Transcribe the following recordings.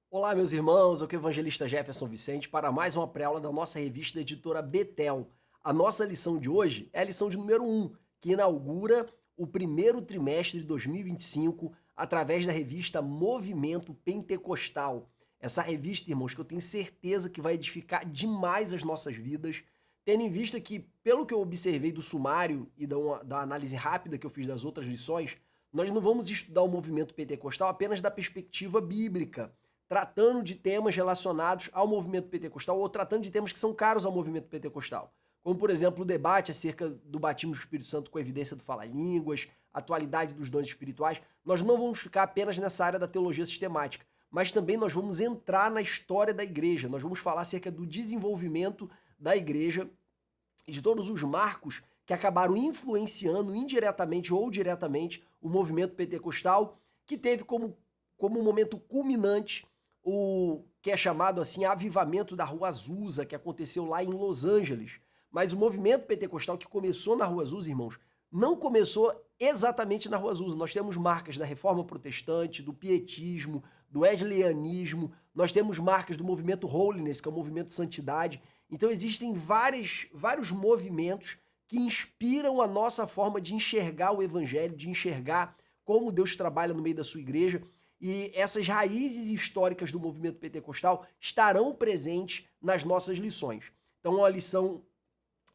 Olá, meus irmãos, aqui é o evangelista Jefferson Vicente para mais uma pré-aula da nossa revista da editora Betel. A nossa lição de hoje é a lição de número 1, que inaugura o primeiro trimestre de 2025 através da revista Movimento Pentecostal. Essa revista, irmãos, que eu tenho certeza que vai edificar demais as nossas vidas, tendo em vista que, pelo que eu observei do sumário e da análise rápida que eu fiz das outras lições, nós não vamos estudar o movimento pentecostal apenas da perspectiva bíblica, tratando de temas relacionados ao movimento pentecostal ou tratando de temas que são caros ao movimento pentecostal. Como, por exemplo, o debate acerca do batismo do Espírito Santo com evidência do falar-línguas, atualidade dos dons espirituais. Nós não vamos ficar apenas nessa área da teologia sistemática, mas também nós vamos entrar na história da igreja. Nós vamos falar acerca do desenvolvimento da igreja e de todos os marcos que acabaram influenciando indiretamente ou diretamente o movimento pentecostal, que teve como um momento culminante o que é chamado assim avivamento da Rua Azusa, que aconteceu lá em Los Angeles. Mas o movimento pentecostal que começou na Rua Azusa, irmãos, não começou exatamente na Rua Azusa. Nós temos marcas da Reforma Protestante, do Pietismo, do Wesleyanismo, nós temos marcas do movimento Holiness, que é o movimento de santidade. Então existem vários movimentos que inspiram a nossa forma de enxergar o evangelho, de enxergar como Deus trabalha no meio da sua igreja. E essas raízes históricas do movimento pentecostal estarão presentes nas nossas lições. Então, a lição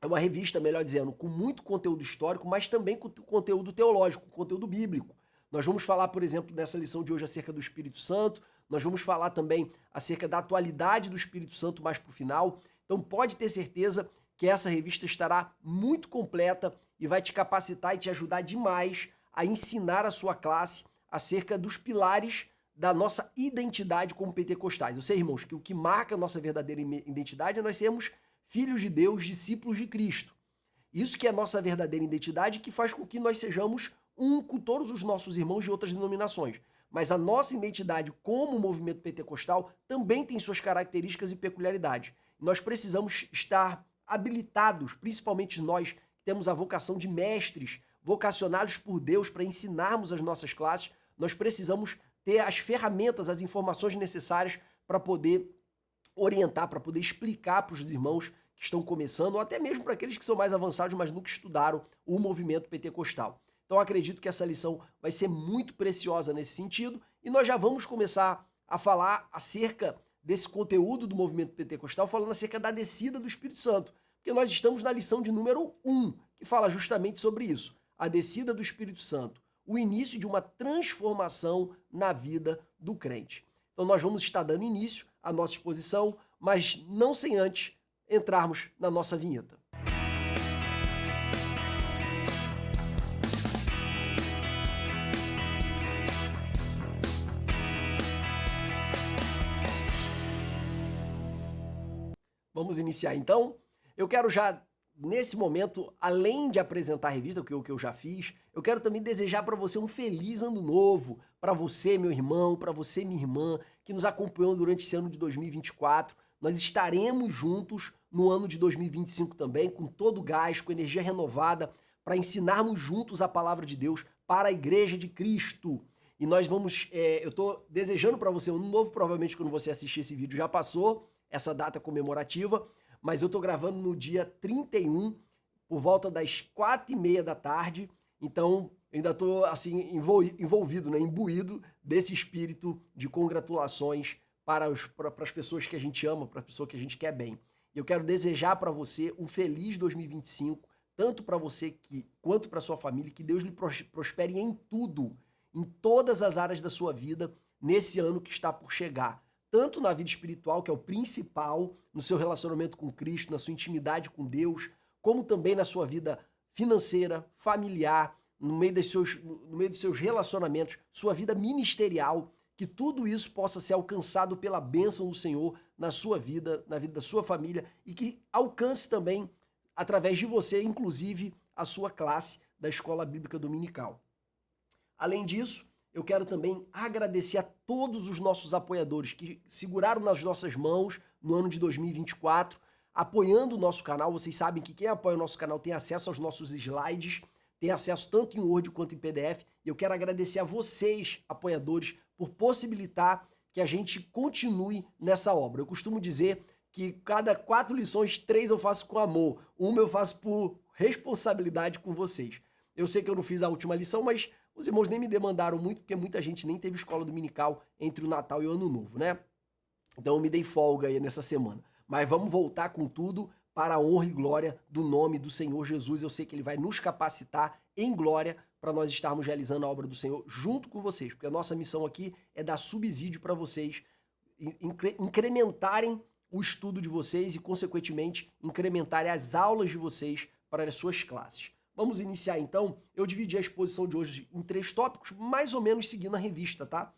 é uma revista, melhor dizendo, com muito conteúdo histórico, mas também com conteúdo teológico, conteúdo bíblico. Nós vamos falar, por exemplo, nessa lição de hoje acerca do Espírito Santo, nós vamos falar também acerca da atualidade do Espírito Santo mais para o final. Então, pode ter certeza que essa revista estará muito completa e vai te capacitar e te ajudar demais a ensinar a sua classe acerca dos pilares da nossa identidade como pentecostais. Eu sei, irmãos, que o que marca a nossa verdadeira identidade é nós sermos filhos de Deus, discípulos de Cristo. Isso que é a nossa verdadeira identidade, que faz com que nós sejamos um com todos os nossos irmãos de outras denominações. Mas a nossa identidade como movimento pentecostal também tem suas características e peculiaridades. Nós precisamos estar habilitados, principalmente nós que temos a vocação de mestres, vocacionados por Deus para ensinarmos as nossas classes, nós precisamos ter as ferramentas, as informações necessárias para poder orientar, para poder explicar para os irmãos que estão começando, ou até mesmo para aqueles que são mais avançados, mas nunca estudaram o movimento pentecostal. Então acredito que essa lição vai ser muito preciosa nesse sentido, e nós já vamos começar a falar acerca desse conteúdo do movimento pentecostal, falando acerca da descida do Espírito Santo, porque nós estamos na lição de número 1, que fala justamente sobre isso, a descida do Espírito Santo, o início de uma transformação na vida do crente. Então nós vamos estar dando início à nossa exposição, mas não sem antes entrarmos na nossa vinheta. Vamos iniciar então? Eu quero já, nesse momento, além de apresentar a revista, o que eu já fiz, eu quero também desejar para você um feliz ano novo, para você, meu irmão, para você, minha irmã, que nos acompanhou durante esse ano de 2024. Nós estaremos juntos no ano de 2025 também, com todo o gás, com energia renovada, para ensinarmos juntos a palavra de Deus para a Igreja de Cristo. E nós vamos, eu estou desejando para você um ano novo, provavelmente quando você assistir esse vídeo já passou essa data comemorativa, mas eu tô gravando no dia 31, por volta das 4h30 da tarde, então ainda tô assim envolvido, né, imbuído desse espírito de congratulações para as pessoas que a gente ama, para a pessoa que a gente quer bem. E eu quero desejar para você um feliz 2025, tanto para você quanto para sua família, que Deus lhe prospere em tudo, em todas as áreas da sua vida, nesse ano que está por chegar. Tanto na vida espiritual, que é o principal, no seu relacionamento com Cristo, na sua intimidade com Deus, como também na sua vida financeira, familiar, no meio dos seus relacionamentos, sua vida ministerial, que tudo isso possa ser alcançado pela bênção do Senhor na sua vida, na vida da sua família, e que alcance também, através de você, inclusive, a sua classe da Escola Bíblica Dominical. Além disso, eu quero também agradecer a todos os nossos apoiadores que seguraram nas nossas mãos no ano de 2024, apoiando o nosso canal. Vocês sabem que quem apoia o nosso canal tem acesso aos nossos slides, tem acesso tanto em Word quanto em PDF. E eu quero agradecer a vocês, apoiadores, por possibilitar que a gente continue nessa obra. Eu costumo dizer que cada 4 lições, 3 eu faço com amor, uma eu faço por responsabilidade com vocês. Eu sei que eu não fiz a última lição, mas os irmãos nem me demandaram muito, porque muita gente nem teve escola dominical entre o Natal e o Ano Novo, né? Então eu me dei folga aí nessa semana. Mas vamos voltar com tudo para a honra e glória do nome do Senhor Jesus. Eu sei que Ele vai nos capacitar em glória para nós estarmos realizando a obra do Senhor junto com vocês, porque a nossa missão aqui é dar subsídio para vocês incrementarem o estudo de vocês e, consequentemente, incrementarem as aulas de vocês para as suas classes. Vamos iniciar então. Eu dividi a exposição de hoje em 3 tópicos, mais ou menos seguindo a revista, tá?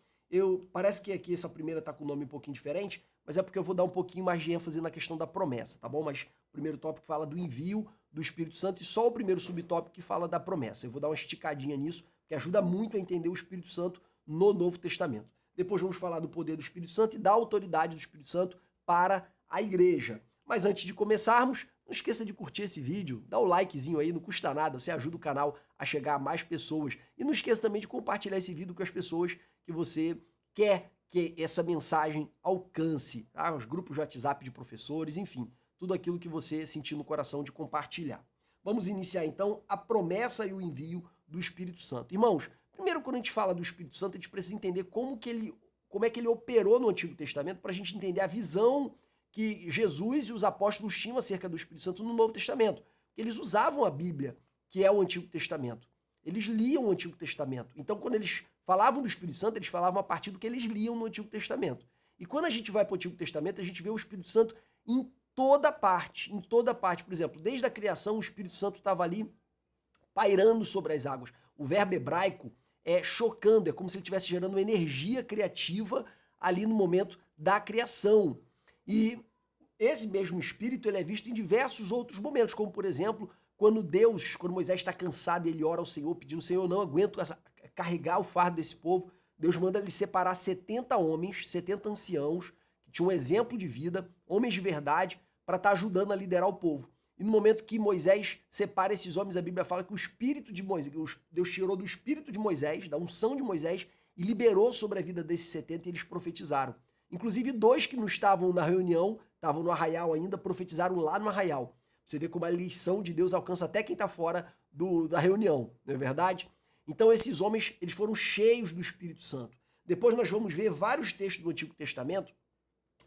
Parece que aqui essa primeira tá com um nome um pouquinho diferente, mas é porque eu vou dar um pouquinho mais de ênfase na questão da promessa, tá bom? Mas o primeiro tópico fala do envio do Espírito Santo e só o primeiro subtópico que fala da promessa. Eu vou dar uma esticadinha nisso, que ajuda muito a entender o Espírito Santo no Novo Testamento. Depois vamos falar do poder do Espírito Santo e da autoridade do Espírito Santo para a igreja. Mas antes de começarmos, não esqueça de curtir esse vídeo, dá o likezinho aí, não custa nada, você ajuda o canal a chegar a mais pessoas. E não esqueça também de compartilhar esse vídeo com as pessoas que você quer que essa mensagem alcance, tá? Os grupos de WhatsApp de professores, enfim, tudo aquilo que você sentir no coração de compartilhar. Vamos iniciar então a promessa e o envio do Espírito Santo. Irmãos, primeiro quando a gente fala do Espírito Santo, a gente precisa entender como é que ele operou no Antigo Testamento para a gente entender a visão que Jesus e os apóstolos tinham acerca do Espírito Santo no Novo Testamento. Eles usavam a Bíblia, que é o Antigo Testamento. Eles liam o Antigo Testamento. Então, quando eles falavam do Espírito Santo, eles falavam a partir do que eles liam no Antigo Testamento. E quando a gente vai para o Antigo Testamento, a gente vê o Espírito Santo em toda parte, em toda parte. Por exemplo, desde a criação, o Espírito Santo estava ali pairando sobre as águas. O verbo hebraico é chocando, é como se ele estivesse gerando uma energia criativa ali no momento da criação. E esse mesmo Espírito ele é visto em diversos outros momentos, como por exemplo, quando Moisés está cansado e ele ora ao Senhor, pedindo, Senhor, eu não aguento carregar o fardo desse povo, Deus manda ele separar 70 homens, 70 anciãos, que tinham um exemplo de vida, homens de verdade, para estar ajudando a liderar o povo. E no momento que Moisés separa esses homens, a Bíblia fala que o espírito de Moisés, Deus tirou do espírito de Moisés, da unção de Moisés, e liberou sobre a vida desses 70 e eles profetizaram. Inclusive 2 que não estavam na reunião, estavam no arraial ainda, profetizaram lá no arraial. Você vê como a lição de Deus alcança até quem está fora da reunião, não é verdade? Então esses homens, eles foram cheios do Espírito Santo. Depois nós vamos ver vários textos do Antigo Testamento,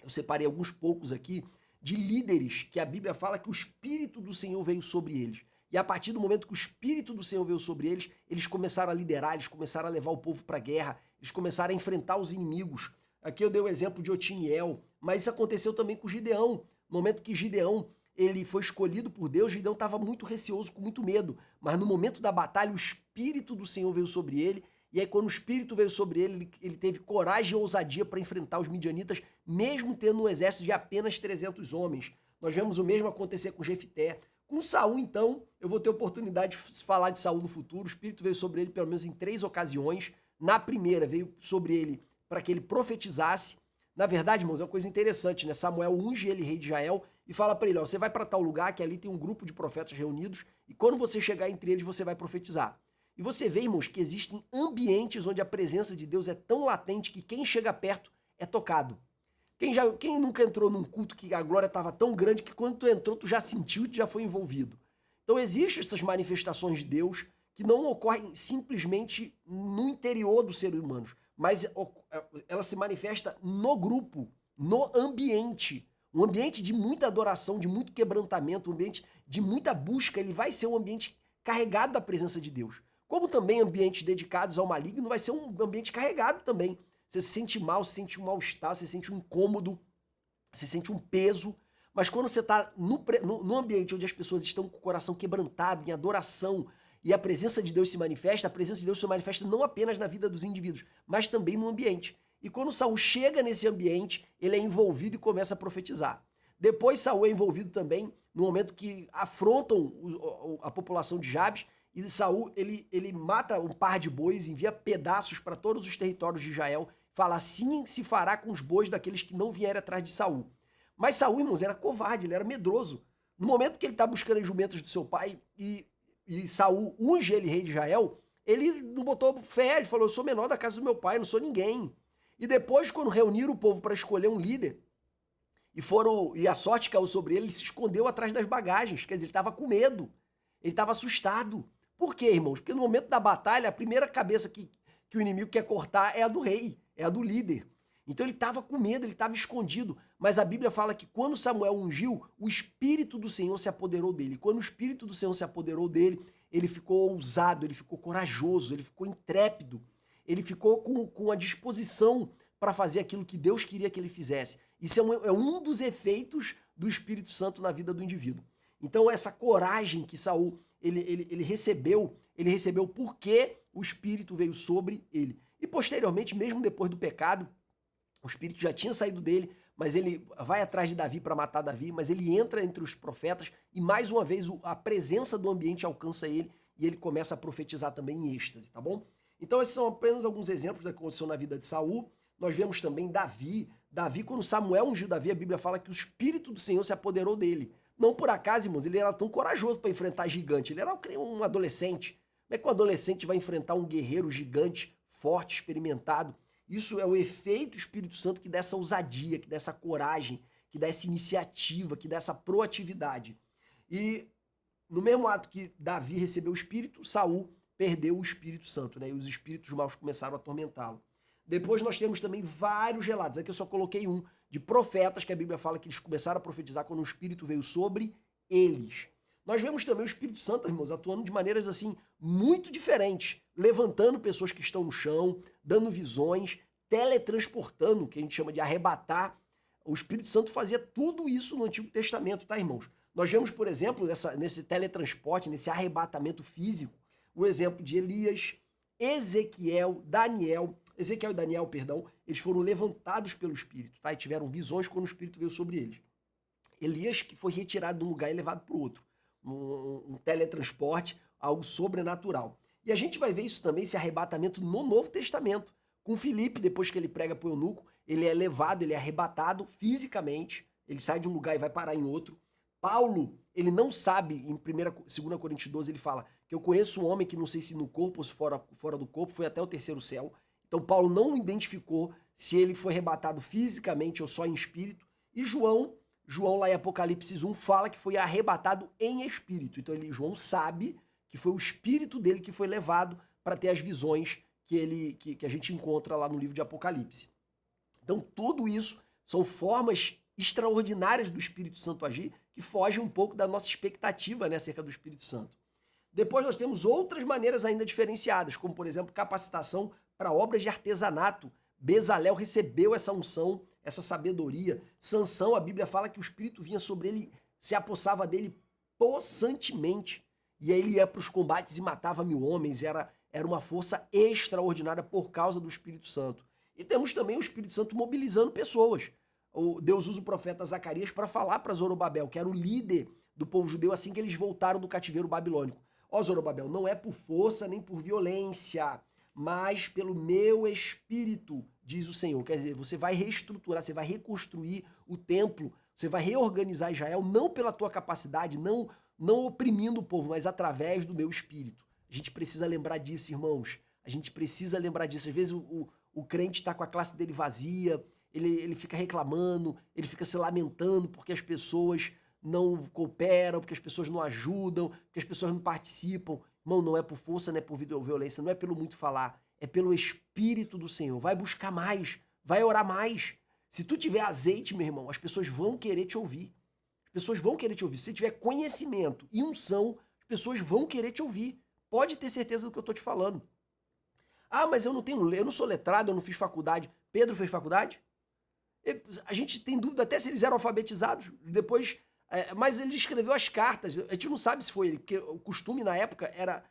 eu separei alguns poucos aqui, de líderes que a Bíblia fala que o Espírito do Senhor veio sobre eles. E a partir do momento que o Espírito do Senhor veio sobre eles, eles começaram a liderar, eles começaram a levar o povo para a guerra, eles começaram a enfrentar os inimigos. Aqui eu dei o exemplo de Otiniel, mas isso aconteceu também com Gideão. No momento que Gideão ele foi escolhido por Deus, Gideão estava muito receoso, com muito medo. Mas no momento da batalha, o Espírito do Senhor veio sobre ele. E aí quando o Espírito veio sobre ele, ele teve coragem e ousadia para enfrentar os midianitas, mesmo tendo um exército de apenas 300 homens. Nós vemos o mesmo acontecer com Jefté. Com Saul, então, eu vou ter oportunidade de falar de Saul no futuro. O Espírito veio sobre ele pelo menos em 3 ocasiões. Na primeira, veio sobre ele para que ele profetizasse. Na verdade, irmãos, é uma coisa interessante, né? Samuel unge ele rei de Israel e fala para ele, ó, você vai para tal lugar que ali tem um grupo de profetas reunidos e quando você chegar entre eles, você vai profetizar. E você vê, irmãos, que existem ambientes onde a presença de Deus é tão latente que quem chega perto é tocado. Quem nunca entrou num culto que a glória estava tão grande que quando tu entrou, tu já sentiu e já foi envolvido. Então existem essas manifestações de Deus que não ocorrem simplesmente no interior dos seres humanos, mas ela se manifesta no grupo, no ambiente. Um ambiente de muita adoração, de muito quebrantamento, um ambiente de muita busca, ele vai ser um ambiente carregado da presença de Deus. Como também ambientes dedicados ao maligno, vai ser um ambiente carregado também. Você se sente mal, você sente um mal-estar, você sente um incômodo, você sente um peso. Mas quando você está no ambiente onde as pessoas estão com o coração quebrantado, em adoração, e a presença de Deus se manifesta, a presença de Deus se manifesta não apenas na vida dos indivíduos, mas também no ambiente. E quando Saul chega nesse ambiente, ele é envolvido e começa a profetizar. Depois Saul é envolvido também no momento que afrontam a população de Jabes, e Saul ele mata um par de bois, envia pedaços para todos os territórios de Israel, fala assim se fará com os bois daqueles que não vierem atrás de Saul. Mas Saul, irmãos, era covarde, ele era medroso. No momento que ele está buscando as jumentas do seu pai e Saul unge ele rei de Israel, ele não botou fé, ele falou, eu sou menor da casa do meu pai, não sou ninguém. E depois, quando reuniram o povo para escolher um líder, e a sorte caiu sobre ele se escondeu atrás das bagagens. Quer dizer, ele estava com medo, ele estava assustado. Por quê, irmãos? Porque no momento da batalha, a primeira cabeça que o inimigo quer cortar é a do rei, é a do líder. Então ele estava com medo, ele estava escondido. Mas a Bíblia fala que quando Samuel ungiu, o Espírito do Senhor se apoderou dele. Quando o Espírito do Senhor se apoderou dele, ele ficou ousado, ele ficou corajoso, ele ficou intrépido, ele ficou com a disposição para fazer aquilo que Deus queria que ele fizesse. Isso é um dos efeitos do Espírito Santo na vida do indivíduo. Então essa coragem que Saul ele recebeu porque o Espírito veio sobre ele. E posteriormente, mesmo depois do pecado, o Espírito já tinha saído dele, mas ele vai atrás de Davi para matar Davi, mas ele entra entre os profetas e mais uma vez a presença do ambiente alcança ele e ele começa a profetizar também em êxtase, tá bom? Então esses são apenas alguns exemplos da que aconteceu na vida de Saul. Nós vemos também Davi, quando Samuel ungiu Davi, a Bíblia fala que o Espírito do Senhor se apoderou dele. Não por acaso, irmãos, ele era tão corajoso para enfrentar gigante, ele era um adolescente. Como é que um adolescente vai enfrentar um guerreiro gigante, forte, experimentado? Isso é o efeito do Espírito Santo que dá essa ousadia, que dá essa coragem, que dá essa iniciativa, que dá essa proatividade. E no mesmo ato que Davi recebeu o Espírito, Saul perdeu o Espírito Santo, né? E os espíritos maus começaram a atormentá-lo. Depois nós temos também vários relatos, aqui eu só coloquei um, de profetas que a Bíblia fala que eles começaram a profetizar quando o Espírito veio sobre eles. Nós vemos também o Espírito Santo, irmãos, atuando de maneiras assim muito diferentes, levantando pessoas que estão no chão, dando visões, teletransportando, que a gente chama de arrebatar. O Espírito Santo fazia tudo isso no Antigo Testamento, tá, irmãos? Nós vemos, por exemplo, nesse teletransporte, nesse arrebatamento físico, o exemplo de Elias, Ezequiel e Daniel, perdão, eles foram levantados pelo Espírito, tá? E tiveram visões quando o Espírito veio sobre eles. Elias, que foi retirado de um lugar e levado para o outro. Um teletransporte, algo sobrenatural. E a gente vai ver isso também, esse arrebatamento no Novo Testamento. Com Filipe, depois que ele prega para o eunuco, ele é levado, ele é arrebatado fisicamente, ele sai de um lugar e vai parar em outro. Paulo, ele não sabe, em 2 Coríntios 12, ele fala que eu conheço um homem que não sei se no corpo ou se fora do corpo, foi até o terceiro céu. Então Paulo não identificou se ele foi arrebatado fisicamente ou só em espírito. E João lá em Apocalipse 1 fala que foi arrebatado em espírito. Então João sabe que foi o espírito dele que foi levado para ter as visões que a gente encontra lá no livro de Apocalipse. Então tudo isso são formas extraordinárias do Espírito Santo agir que fogem um pouco da nossa expectativa, né, acerca do Espírito Santo. Depois nós temos outras maneiras ainda diferenciadas, como por exemplo capacitação para obras de artesanato. Bezalel recebeu essa unção, essa sabedoria. Sansão, a Bíblia fala que o Espírito vinha sobre ele, se apossava dele possantemente. E aí ele ia para os combates e matava 1000 homens. Era uma força extraordinária por causa do Espírito Santo. E temos também o Espírito Santo mobilizando pessoas. Deus usa o profeta Zacarias para falar para Zorobabel, que era o líder do povo judeu assim que eles voltaram do cativeiro babilônico. Ó, Zorobabel, não é por força nem por violência, mas pelo meu espírito, diz o Senhor. Quer dizer, você vai reestruturar, você vai reconstruir o templo, você vai reorganizar Israel, não pela tua capacidade, não oprimindo o povo, mas através do meu espírito. A gente precisa lembrar disso, irmãos. A gente precisa lembrar disso. Às vezes o crente está com a classe dele vazia, ele fica reclamando, ele fica se lamentando porque as pessoas não cooperam, porque as pessoas não ajudam, porque as pessoas não participam. Irmão, não é por força, não é por violência, não é pelo muito falar, é pelo Espírito do Senhor. Vai buscar mais, vai orar mais. Se tu tiver azeite, meu irmão, as pessoas vão querer te ouvir. As pessoas vão querer te ouvir. Se você tiver conhecimento e unção, as pessoas vão querer te ouvir. Pode ter certeza do que eu tô te falando. Ah, mas eu não sou letrado, eu não fiz faculdade. Pedro fez faculdade? A gente tem dúvida até se eles eram alfabetizados. Depois, mas ele escreveu as cartas. A gente não sabe se foi ele, porque o costume na época era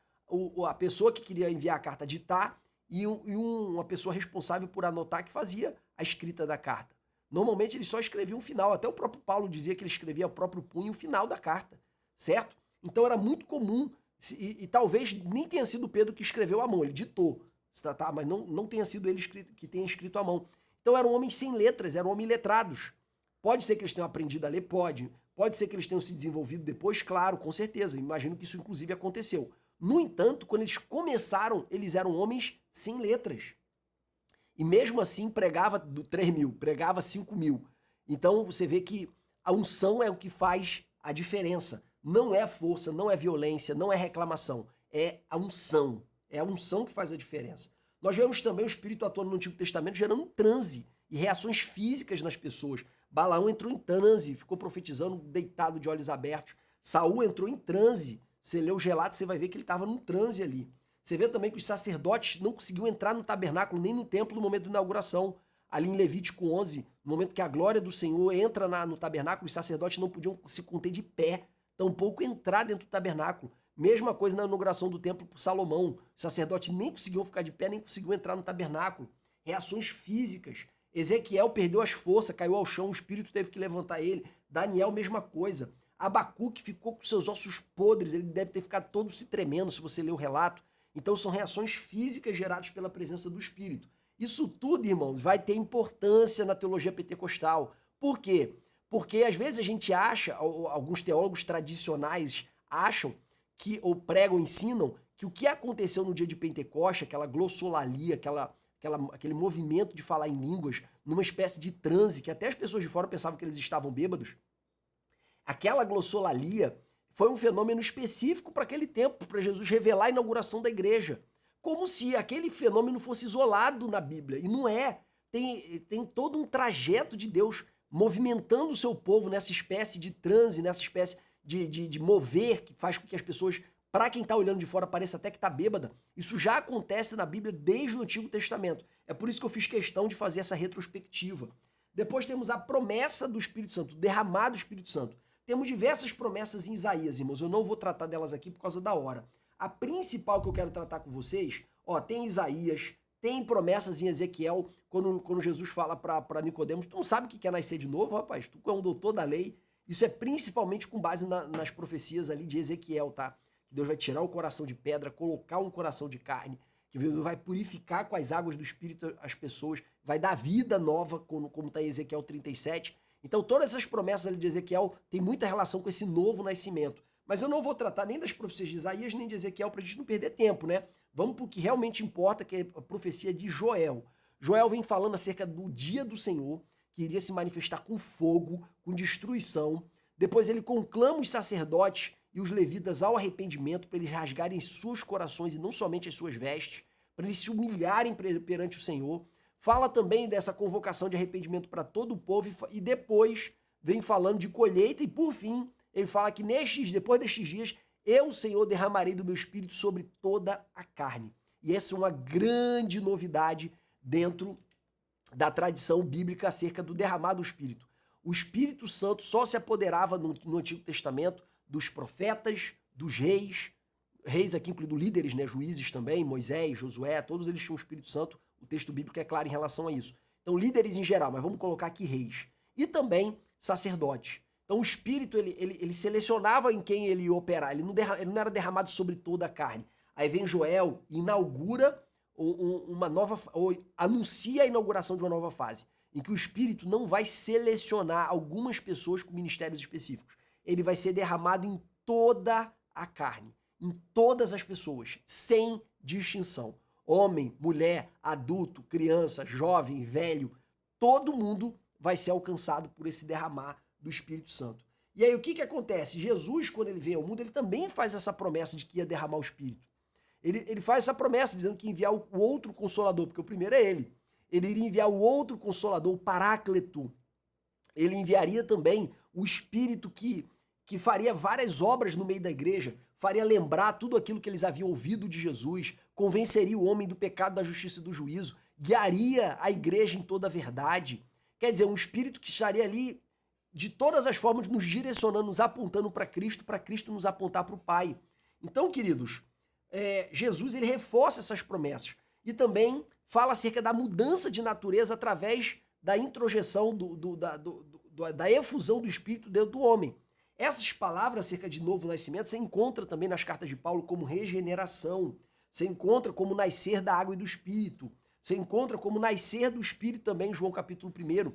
a pessoa que queria enviar a carta ditar e uma pessoa responsável por anotar que fazia a escrita da carta. Normalmente eles só escreviam o final. Até o próprio Paulo dizia que ele escrevia o próprio punho o final da carta, certo? Então era muito comum, e talvez nem tenha sido Pedro que escreveu à mão, ele ditou, tá? Mas não tenha sido ele que tenha escrito à mão. Então eram homens sem letras, eram homens letrados. Pode ser que eles tenham aprendido a ler? Pode. Pode ser que eles tenham se desenvolvido depois? Claro, com certeza. Imagino que isso inclusive aconteceu. No entanto, quando eles começaram, eles eram homens sem letras. e mesmo assim pregava 3 mil, pregava 5 mil. Então você vê que a unção é o que faz a diferença. Não é força, não é violência, não é reclamação. É a unção. É a unção que faz a diferença. Nós vemos também o Espírito atuando no Antigo Testamento gerando um transe e reações físicas nas pessoas. Balaão entrou em transe, ficou profetizando deitado de olhos abertos. Saul entrou em transe. Você lê os relatos, você vai ver que ele estava num transe ali. Você vê também que os sacerdotes não conseguiam entrar no tabernáculo nem no templo no momento da inauguração. Ali em Levítico 11, no momento que a glória do Senhor entra no tabernáculo, os sacerdotes não podiam se conter de pé, tampouco entrar dentro do tabernáculo. Mesma coisa na inauguração do templo por Salomão. Os sacerdotes nem conseguiam ficar de pé, nem conseguiam entrar no tabernáculo. Reações físicas. Ezequiel perdeu as forças, caiu ao chão, o espírito teve que levantar ele. Daniel, mesma coisa. Abacuque ficou com seus ossos podres, ele deve ter ficado todo se tremendo, se você ler o relato. Então são reações físicas geradas pela presença do Espírito. Isso tudo, irmãos, vai ter importância na teologia pentecostal. Por quê? Porque às vezes a gente acha, alguns teólogos tradicionais acham que, ou pregam, ensinam, que o que aconteceu no dia de Pentecoste, aquela glossolalia, aquele movimento de falar em línguas, numa espécie de transe, que até as pessoas de fora pensavam que eles estavam bêbados, aquela glossolalia foi um fenômeno específico para aquele tempo, para Jesus revelar a inauguração da igreja. Como se aquele fenômeno fosse isolado na Bíblia. E não é. Tem todo um trajeto de Deus movimentando o seu povo nessa espécie de transe, nessa espécie de mover, que faz com que as pessoas, para quem está olhando de fora, pareça até que está bêbada. Isso já acontece na Bíblia desde o Antigo Testamento. É por isso que eu fiz questão de fazer essa retrospectiva. Depois temos a promessa do Espírito Santo, o derramado do Espírito Santo. Temos diversas promessas em Isaías, irmãos. Eu não vou tratar delas aqui por causa da hora. A principal que eu quero tratar com vocês, tem Isaías, tem promessas em Ezequiel, quando Jesus fala para Nicodemos, tu não sabe o que é nascer de novo, rapaz? Tu é um doutor da lei. Isso é principalmente com base nas profecias ali de Ezequiel, tá? Que Deus vai tirar o coração de pedra, colocar um coração de carne, que Deus vai purificar com as águas do Espírito as pessoas, vai dar vida nova, como está em Ezequiel 37. Então todas essas promessas ali de Ezequiel têm muita relação com esse novo nascimento. Mas eu não vou tratar nem das profecias de Isaías nem de Ezequiel para a gente não perder tempo, né? Vamos para o que realmente importa, que é a profecia de Joel. Joel vem falando acerca do dia do Senhor, que iria se manifestar com fogo, com destruição. Depois ele conclama os sacerdotes e os levitas ao arrependimento, para eles rasgarem seus corações e não somente as suas vestes, para eles se humilharem perante o Senhor. Fala também dessa convocação de arrependimento para todo o povo e depois vem falando de colheita e, por fim, ele fala que depois destes dias, eu, Senhor, derramarei do meu espírito sobre toda a carne. E essa é uma grande novidade dentro da tradição bíblica acerca do derramar do Espírito. O Espírito Santo só se apoderava no Antigo Testamento dos profetas, dos reis aqui incluindo líderes, né, juízes também, Moisés, Josué, todos eles tinham o Espírito Santo. O texto bíblico é claro em relação a isso. Então, líderes em geral, mas vamos colocar aqui reis. E também sacerdotes. Então, o Espírito, ele selecionava em quem ele ia operar. Ele não era derramado sobre toda a carne. Aí vem Joel e inaugura uma nova, ou anuncia a inauguração de uma nova fase, em que o Espírito não vai selecionar algumas pessoas com ministérios específicos. Ele vai ser derramado em toda a carne, em todas as pessoas, sem distinção. Homem, mulher, adulto, criança, jovem, velho, todo mundo vai ser alcançado por esse derramar do Espírito Santo. E aí o que acontece? Jesus, quando ele veio ao mundo, ele também faz essa promessa de que ia derramar o Espírito. Ele faz essa promessa dizendo que ia enviar o outro Consolador, porque o primeiro é ele. Ele iria enviar o outro Consolador, o Paráclito. Ele enviaria também o Espírito que faria várias obras no meio da igreja, faria lembrar tudo aquilo que eles haviam ouvido de Jesus, convenceria o homem do pecado, da justiça e do juízo, guiaria a igreja em toda a verdade. Quer dizer, um Espírito que estaria ali de todas as formas nos direcionando, nos apontando para Cristo nos apontar para o Pai. Então, queridos, Jesus ele reforça essas promessas e também fala acerca da mudança de natureza através da introjeção, da efusão do Espírito dentro do homem. Essas palavras acerca de novo nascimento você encontra também nas cartas de Paulo como regeneração, você encontra como nascer da água e do Espírito, você encontra como nascer do Espírito também em João capítulo 1.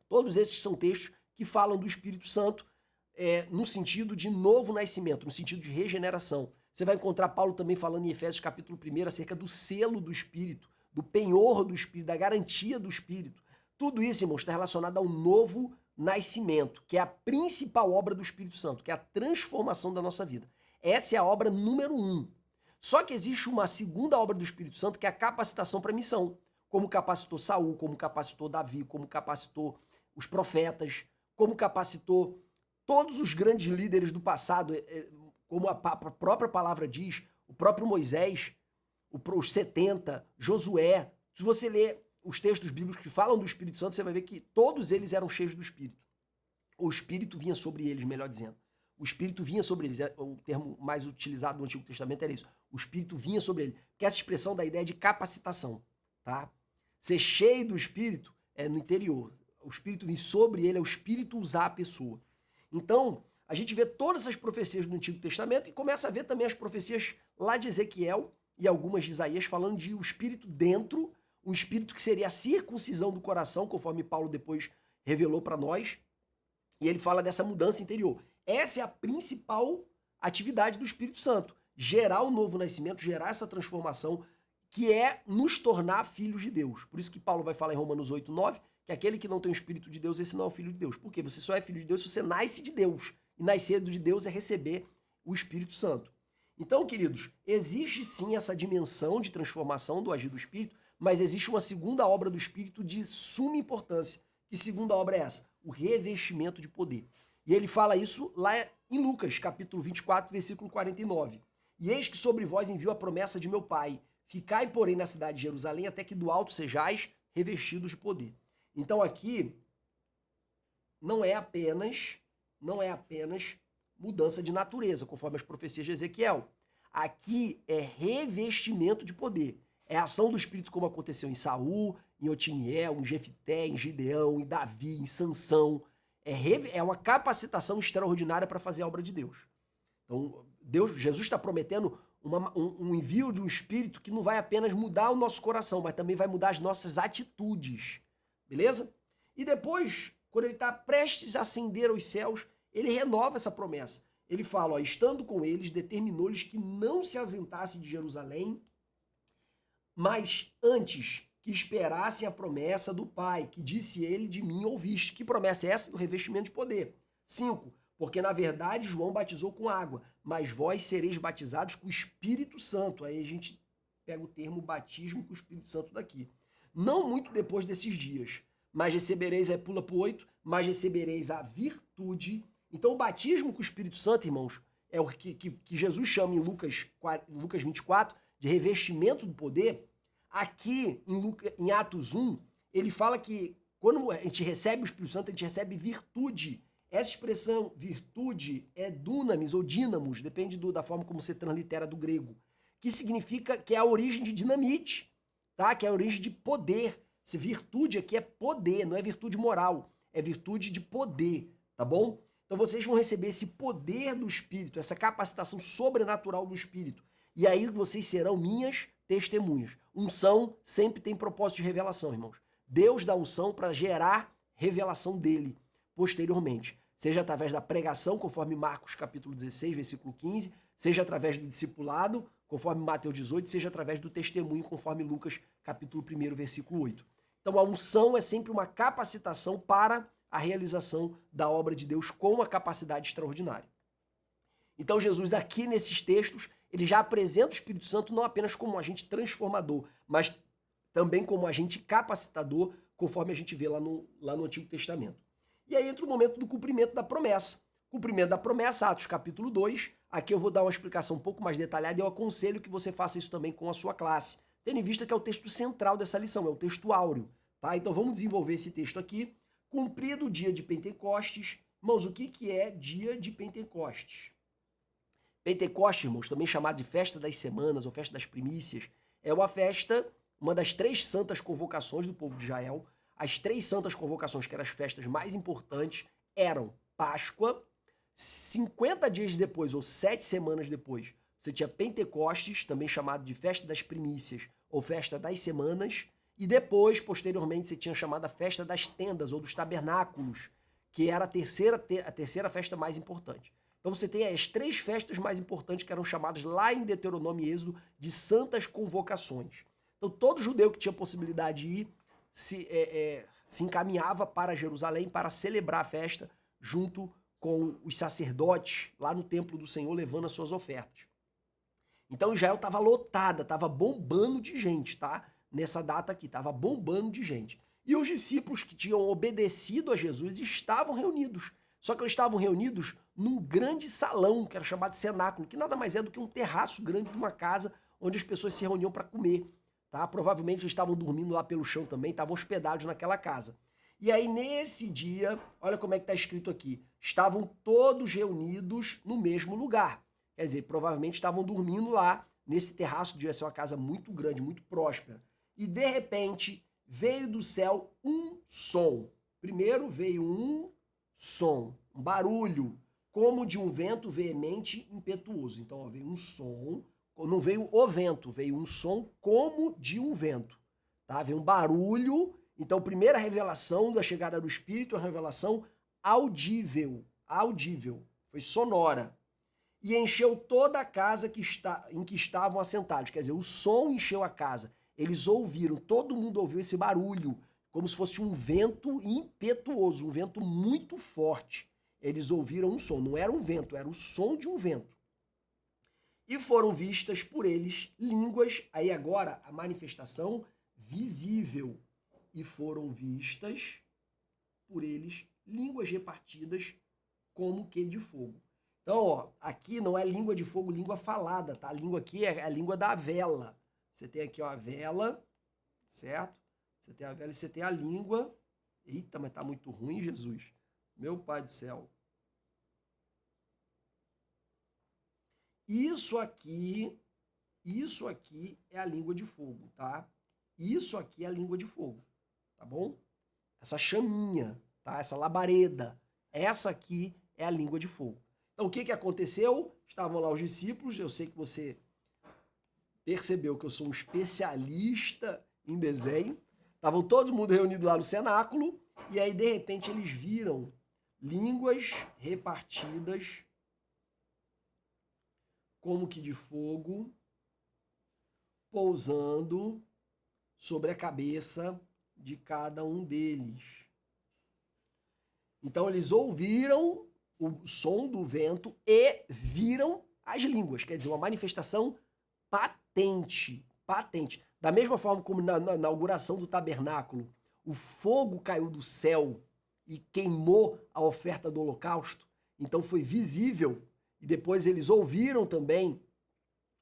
Todos esses são textos que falam do Espírito Santo no sentido de novo nascimento, no sentido de regeneração. Você vai encontrar Paulo também falando em Efésios capítulo 1 acerca do selo do Espírito, do penhor do Espírito, da garantia do Espírito. Tudo isso, irmãos, está relacionado ao novo nascimento, que é a principal obra do Espírito Santo, que é a transformação da nossa vida. Essa é a obra número 1. Só que existe uma segunda obra do Espírito Santo, que é a capacitação para a missão, como capacitou Saul, como capacitou Davi, como capacitou os profetas, como capacitou todos os grandes líderes do passado, como a própria palavra diz, o próprio Moisés, os 70, Josué. Se você ler os textos bíblicos que falam do Espírito Santo, você vai ver que todos eles eram cheios do Espírito. O Espírito vinha sobre eles, melhor dizendo. O Espírito vinha sobre eles. O termo mais utilizado no Antigo Testamento era isso. O Espírito vinha sobre ele. Que é essa expressão da ideia de capacitação, tá? Ser cheio do Espírito é no interior. O Espírito vir sobre ele é o Espírito usar a pessoa. Então, a gente vê todas essas profecias do Antigo Testamento e começa a ver também as profecias lá de Ezequiel e algumas de Isaías falando de o Espírito dentro, um Espírito que seria a circuncisão do coração, conforme Paulo depois revelou para nós. E ele fala dessa mudança interior. Essa é a principal atividade do Espírito Santo. Gerar o novo nascimento, gerar essa transformação, que é nos tornar filhos de Deus. Por isso que Paulo vai falar em Romanos 8:9, que aquele que não tem o Espírito de Deus, esse não é o filho de Deus. Porque você só é filho de Deus se você nasce de Deus. E nascer de Deus é receber o Espírito Santo. Então, queridos, existe sim essa dimensão de transformação do agir do Espírito, mas existe uma segunda obra do Espírito de suma importância. Que segunda obra é essa? O revestimento de poder. E ele fala isso lá em Lucas, capítulo 24, versículo 49. E eis que sobre vós envio a promessa de meu Pai. Ficai, porém, na cidade de Jerusalém, até que do alto sejais revestidos de poder. Então aqui não é apenas mudança de natureza, conforme as profecias de Ezequiel. Aqui é revestimento de poder. É a ação do Espírito como aconteceu em Saul, em Otiniel, em Jefité, em Gideão, em Davi, em Sansão. É uma capacitação extraordinária para fazer a obra de Deus. Então, Jesus está prometendo um envio de um Espírito que não vai apenas mudar o nosso coração, mas também vai mudar as nossas atitudes. Beleza? E depois, quando ele está prestes a ascender aos céus, ele renova essa promessa. Ele fala, ó, estando com eles, determinou-lhes que não se ausentasse de Jerusalém, mas antes que esperassem a promessa do Pai, que disse ele, de mim ouviste. Que promessa é essa? Do revestimento de poder. 5. Porque, na verdade, João batizou com água, mas vós sereis batizados com o Espírito Santo. Aí a gente pega o termo batismo com o Espírito Santo daqui. Não muito depois desses dias, mas recebereis, pula para o 8, mas recebereis a virtude. Então, o batismo com o Espírito Santo, irmãos, é o que Jesus chama em Lucas 24 de revestimento do poder. Aqui, em Atos 1, ele fala que quando a gente recebe o Espírito Santo, a gente recebe virtude. Essa expressão virtude é dunamis ou dínamos, depende da forma como você translitera do grego, que significa que é a origem de dinamite, tá? Que é a origem de poder. Essa virtude aqui é poder, não é virtude moral, é virtude de poder, tá bom? Então vocês vão receber esse poder do Espírito, essa capacitação sobrenatural do Espírito. E aí vocês serão minhas testemunhas. Unção sempre tem propósito de revelação, irmãos. Deus dá unção para gerar revelação dele posteriormente. Seja através da pregação, conforme Marcos capítulo 16, versículo 15, seja através do discipulado, conforme Mateus 18, seja através do testemunho, conforme Lucas capítulo 1, versículo 8. Então a unção é sempre uma capacitação para a realização da obra de Deus com uma capacidade extraordinária. Então Jesus aqui nesses textos, ele já apresenta o Espírito Santo não apenas como um agente transformador, mas também como um agente capacitador, conforme a gente vê lá no Antigo Testamento. E aí entra o momento do cumprimento da promessa. Cumprimento da promessa, Atos capítulo 2. Aqui eu vou dar uma explicação um pouco mais detalhada e eu aconselho que você faça isso também com a sua classe, tendo em vista que é o texto central dessa lição, é o texto áureo. Tá? Então vamos desenvolver esse texto aqui. Cumprido o dia de Pentecostes. Irmãos, o que é dia de Pentecostes? Pentecostes, irmãos, também chamado de festa das semanas ou festa das primícias, é uma festa, uma das 3 santas convocações do povo de Israel. As 3 santas convocações, que eram as festas mais importantes, eram Páscoa, 50 dias depois, ou 7 semanas depois, você tinha Pentecostes, também chamado de festa das primícias ou festa das semanas, e depois, posteriormente, você tinha chamada festa das tendas ou dos tabernáculos, que era a terceira festa mais importante. Então você tem as 3 festas mais importantes que eram chamadas lá em Deuteronômio e Êxodo de santas convocações. Então todo judeu que tinha possibilidade de ir se encaminhava para Jerusalém para celebrar a festa junto com os sacerdotes lá no templo do Senhor, levando as suas ofertas. Então Israel estava lotada, estava bombando de gente, tá? Nessa data aqui, estava bombando de gente. E os discípulos que tinham obedecido a Jesus estavam reunidos. Só que eles estavam reunidos num grande salão, que era chamado cenáculo, que nada mais é do que um terraço grande de uma casa onde as pessoas se reuniam para comer. Tá? Provavelmente eles estavam dormindo lá pelo chão também, estavam hospedados naquela casa. E aí, nesse dia, olha como é que está escrito aqui, estavam todos reunidos no mesmo lugar. Quer dizer, provavelmente estavam dormindo lá, nesse terraço, que devia ser uma casa muito grande, muito próspera. E, de repente, veio do céu um som. Primeiro veio um som, um barulho, como de um vento veemente e impetuoso. Então, ó, veio um som, não veio o vento, veio um som como de um vento. Tá? Veio um barulho. Então, primeira revelação da chegada do Espírito é uma revelação audível, foi sonora. E encheu toda a casa em que estavam assentados. Quer dizer, o som encheu a casa. Eles ouviram, todo mundo ouviu esse barulho, como se fosse um vento impetuoso, um vento muito forte. Eles ouviram um som, não era um vento, era o som de um vento. E foram vistas por eles línguas, aí agora a manifestação visível. E foram vistas por eles línguas repartidas como que de fogo. Então, ó, aqui não é língua de fogo, língua falada, tá? A língua aqui é a língua da vela. Você tem aqui ó, a vela, certo? Você tem a vela e você tem a língua. Eita, mas tá muito ruim, Jesus. Meu Pai do céu. Isso aqui é a língua de fogo, tá? Isso aqui é a língua de fogo, tá bom? Essa chaminha, tá? Essa labareda. Essa aqui é a língua de fogo. Então, o que aconteceu? Estavam lá os discípulos, eu sei que você percebeu que eu sou um especialista em desenho. Estavam todo mundo reunido lá no cenáculo, e aí, de repente, eles viram línguas repartidas como que de fogo, pousando sobre a cabeça de cada um deles. Então, eles ouviram o som do vento e viram as línguas. Quer dizer, uma manifestação patente. Da mesma forma como na inauguração do tabernáculo, o fogo caiu do céu e queimou a oferta do holocausto. Então foi visível. E depois eles ouviram também,